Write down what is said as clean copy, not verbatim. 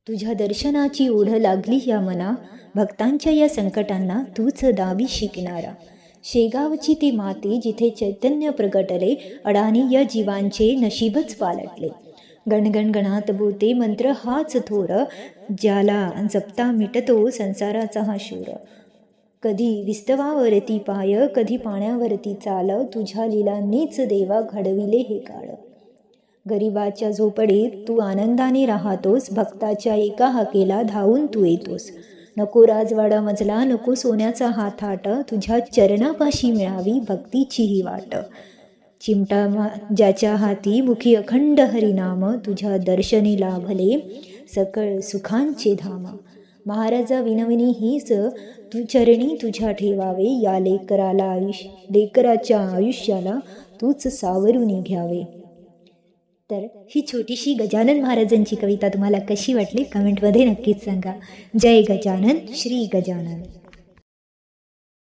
तुझ्या दर्शनाची ओढ लागली या मना, भक्तांच्या या संकटांना तूच दावी शिकणारा. शेगावची ती माती जिथे चैतन्य प्रगटले, अडाणी या जीवांचे नशीबच पालटले. गणगण गणात बोलते मंत्र हाच थोर, ज्याला जपता मिटतो संसाराचा हा शूर. कधी विस्तवावरती पाय, कधी पाण्यावरती चाल, तुझ्या लीलांनीच देवा घडविले हे काळ. गरिबाच्या झोपडीत तू आनंदाने राहतोस, भक्ताच्या एका हाकेला धावून तू येतोस. नको राजवाडा मजला, नको सोन्याचा हा थाट, तुझ्या चरणापाशी मिळावी भक्तीची ही वाट. चिमटा ज्याच्या हाती, मुखी अखंड हरिनाम, तुझ्या दर्शनी लाभले सकळ सुखांचे धाम. महाराजा विनवणी हीच तू चरणी तुझ्या ठेवावे, या लेकराच्या आयुष्याला तूच सावरून घ्यावे. तर ही छोटीशी गजानन महाराजांची कविता तुम्हाला कशी वाटली कमेंटमध्ये नक्कीच सांगा. जय गजानन, श्री गजानन.